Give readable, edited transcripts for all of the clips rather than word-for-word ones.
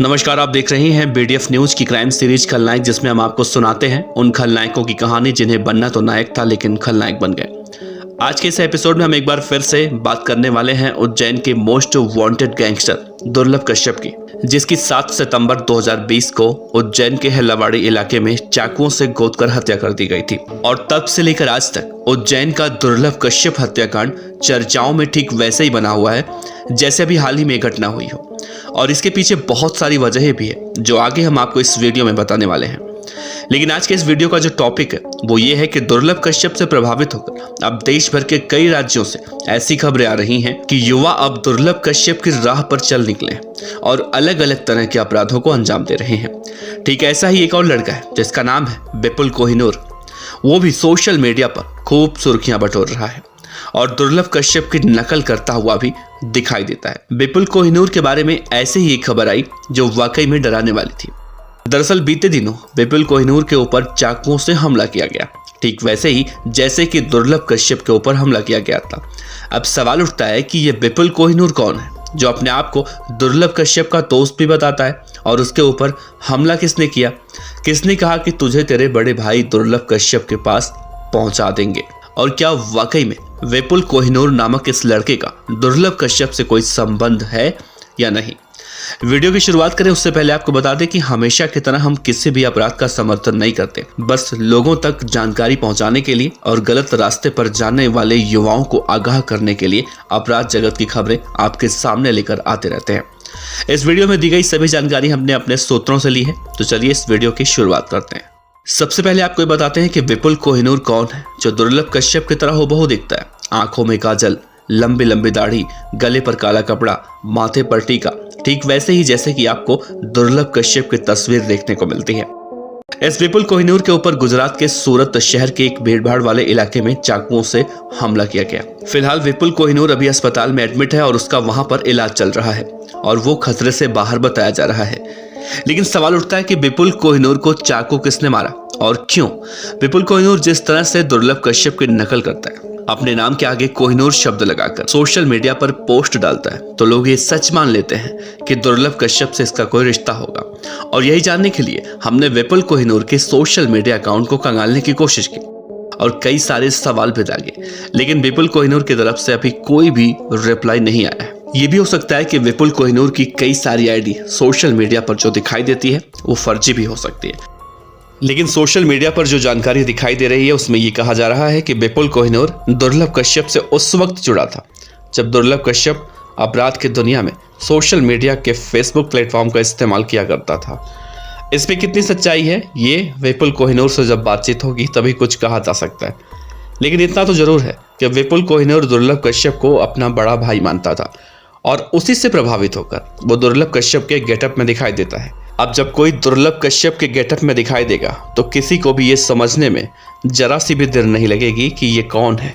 नमस्कार, आप देख रहे हैं बीडीएफ न्यूज की क्राइम सीरीज खलनायक, जिसमें हम आपको सुनाते हैं उन खलनायकों की कहानी जिन्हें बनना तो नायक था लेकिन खलनायक बन गए। आज के इस एपिसोड में हम एक बार फिर से बात करने वाले हैं उज्जैन के मोस्ट वांटेड गैंगस्टर दुर्लभ कश्यप की, जिसकी 7 सितंबर 2020 को उज्जैन के हेल्लावाड़ी इलाके में चाकुओं से गोदकर हत्या कर दी गई थी। और तब से लेकर आज तक उज्जैन का दुर्लभ कश्यप हत्याकांड चर्चाओं में ठीक वैसे ही बना हुआ है जैसे अभी हाल ही में घटना हुई हो। और इसके पीछे बहुत सारी वजहें भी है जो आगे हम आपको इस वीडियो में बताने वाले हैं। लेकिन आज के इस वीडियो का जो टॉपिक है वो ये है कि दुर्लभ कश्यप से प्रभावित होकर अब देश भर के कई राज्यों से ऐसी खबरें आ रही हैं कि युवा अब दुर्लभ कश्यप की राह पर चल निकले और अलग अलग तरह के अपराधों को अंजाम दे रहे हैं। ठीक ऐसा ही एक और लड़का है जिसका नाम है विपुल कोहिनूर। वो भी सोशल मीडिया पर खूब सुर्खियां बटोर रहा है और दुर्लभ कश्यप की नकल करता हुआ भी दिखाई देता है। विपुल कोहिनूर के बारे में ऐसे ही एक खबर आई जो वाकई में डराने वाली थी। दरअसल बीते दिनों विपुल कोहिनूर के ऊपर चाकुओं से हमला किया गया, ठीक वैसे ही जैसे कि दुर्लभ कश्यप के ऊपर हमला किया गया था। अब सवाल उठता है कि ये विपुल कोहिनूर कौन है जो अपने आप को दुर्लभ कश्यप का दोस्त भी बताता है, और उसके ऊपर हमला किसने किया? किसने कहा कि तुझे तेरे बड़े भाई दुर्लभ कश्यप के पास पहुंचा देंगे? और क्या वाकई में विपुल कोहिनूर नामक इस लड़के का दुर्लभ कश्यप से कोई संबंध है या नहीं? वीडियो की शुरुआत करें उससे पहले आपको बता दें कि हमेशा की तरह हम किसी भी अपराध का समर्थन नहीं करते, बस लोगों तक जानकारी पहुंचाने के लिए और गलत रास्ते पर जाने वाले युवाओं को आगाह करने के लिए अपराध जगत की खबरें आपके सामने लेकर आते रहते हैं। इस वीडियो में दी गई सभी जानकारी हमने अपने सूत्रों से ली है, तो चलिए इस वीडियो की शुरुआत करते हैं। सबसे पहले आपको बताते हैं कि विपुल कोहिनूर कौन है जो दुर्लभ कश्यप की तरह हुबहू दिखता है। आंखों में काजल, लंबी लंबी दाढ़ी, गले पर काला कपड़ा, माथे पर टीका, ठीक वैसे ही जैसे कि आपको दुर्लभ कश्यप की तस्वीर देखने को मिलती है। इस विपुल कोहिनूर के ऊपर गुजरात के सूरत शहर के एक भीड़भाड़ वाले इलाके में चाकुओं से हमला किया गया। फिलहाल विपुल कोहिनूर अभी अस्पताल में एडमिट है और उसका वहां पर इलाज चल रहा है और वो खतरे से बाहर बताया जा रहा है। लेकिन सवाल उठता है कि विपुल कोहिनूर को चाकू किसने मारा और क्यों? विपुल कोहिनूर जिस तरह से दुर्लभ कश्यप की नकल करता है, अपने नाम के आगे कोहिनूर शब्द लगाकर सोशल मीडिया पर पोस्ट डालता है, तो लोग ये सच मान लेते हैं कि दुर्लभ कश्यप से इसका कोई रिश्ता होगा। और यही जानने के लिए हमने विपुल कोहिनूर के सोशल मीडिया अकाउंट को खंगालने की कोशिश की और कई सारे सवाल भी दागे, लेकिन विपुल कोहिनूर की तरफ से अभी कोई भी रिप्लाई नहीं आया है। ये भी हो सकता है कि विपुल कोहिनूर की कई सारी आईडी सोशल मीडिया पर जो दिखाई देती है वो फर्जी भी हो सकती है। लेकिन सोशल मीडिया पर जो जानकारी दिखाई दे रही है उसमें ये कहा जा रहा है कि विपुल कोहिनूर दुर्लभ कश्यप से उस वक्त जुड़ा था जब दुर्लभ कश्यप अपराध की दुनिया में सोशल मीडिया के फेसबुक प्लेटफॉर्म का इस्तेमाल किया करता था। इसमें कितनी सच्चाई है ये विपुल कोहिनूर से जब बातचीत होगी तभी कुछ कहा जा सकता है। लेकिन इतना तो जरूर है कि विपुल कोहिनूर दुर्लभ कश्यप को अपना बड़ा भाई मानता था और उसी से प्रभावित होकर वो दुर्लभ कश्यप के गेटअप में दिखाई देता है। अब जब कोई दुर्लभ कश्यप के गेटअप में दिखाई देगा तो किसी को भी ये समझने में जरा सी भी देर नहीं लगेगी कि ये कौन है,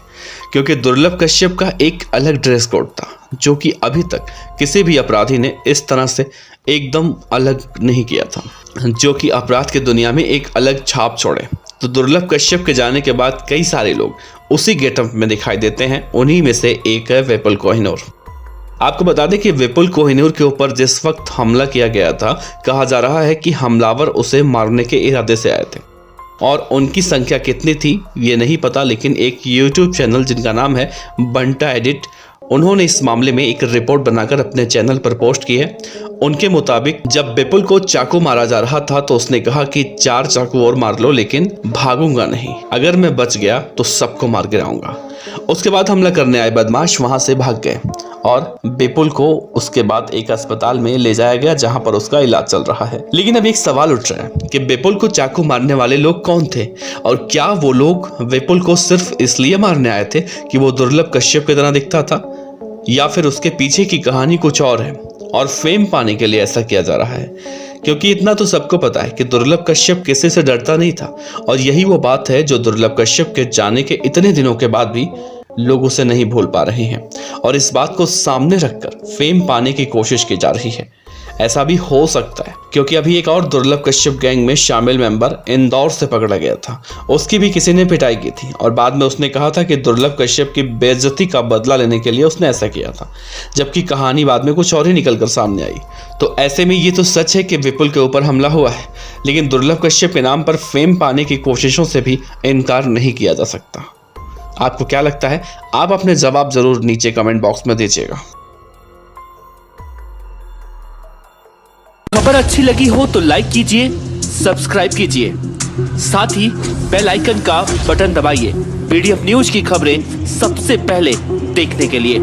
क्योंकि दुर्लभ कश्यप का एक अलग ड्रेस कोड था जो कि अभी तक किसी भी अपराधी ने इस तरह से एकदम अलग नहीं किया था, जो कि अपराध की दुनिया में एक अलग छाप छोड़े। तो दुर्लभ कश्यप के जाने के बाद कई सारे लोग उसी गेटअप में दिखाई देते हैं, उन्हीं में से एक है विपुल कोहिनूर। आपको बता दें कि विपुल कोहिनूर के ऊपर जिस वक्त हमला किया गया था, कहा जा रहा है कि हमलावर उसे मारने के इरादे से आए थे और उनकी संख्या कितनी थी ये नहीं पता, लेकिन एक यूट्यूब चैनल जिनका नाम है बंटा एडिट, उन्होंने इस मामले में एक रिपोर्ट बनाकर अपने चैनल पर पोस्ट की है। उनके मुताबिक जब विपुल को चाकू मारा जा रहा था तो उसने कहा कि 4 चाकू और मार लो लेकिन भागूंगा नहीं, अगर मैं बच गया तो सबको मार गिराऊंगा। उसके बाद हमला करने आए बदमाश वहां से भाग गए और विपुल को उसके बाद एक अस्पताल में ले जाया गया जहां पर उसका इलाज चल रहा है। लेकिन अब एक सवाल उठ रहा है कि विपुल को चाकू मारने वाले लोग कौन थे और क्या वो लोग विपुल को सिर्फ इसलिए मारने आए थे कि वो दुर्लभ कश्यप की तरह दिखता था, या फिर उसके पीछे की कहानी कुछ और है और फेम पाने के लिए ऐसा किया जा रहा है? क्योंकि इतना तो सबको पता है कि दुर्लभ कश्यप किसी से डरता नहीं था और यही वो बात है जो दुर्लभ कश्यप के जाने के इतने दिनों के बाद भी लोग उसे नहीं भूल पा रहे हैं और इस बात को सामने रखकर फेम पाने की कोशिश की जा रही है। ऐसा भी हो सकता है क्योंकि अभी एक और दुर्लभ कश्यप गैंग में शामिल मेंबर इंदौर से पकड़ा गया था। उसकी भी किसी ने पिटाई की थी और बाद में उसने कहा था कि दुर्लभ कश्यप की बेइज्जती का बदला लेने के लिए उसने ऐसा किया था, जबकि कहानी बाद में कुछ और ही निकलकर सामने आई। तो ऐसे में ये तो सच है कि विपुल के ऊपर हमला हुआ है, लेकिन दुर्लभ कश्यप के नाम पर फेम पाने की कोशिशों से भी इनकार नहीं किया जा सकता। आपको क्या लगता है? आप अपने जवाब जरूर नीचे कमेंट बॉक्स में दीजिएगा। खबर अच्छी लगी हो तो लाइक कीजिए, सब्सक्राइब कीजिए, साथ ही बेल आइकन का बटन दबाइए PDF न्यूज की खबरें सबसे पहले देखने के लिए।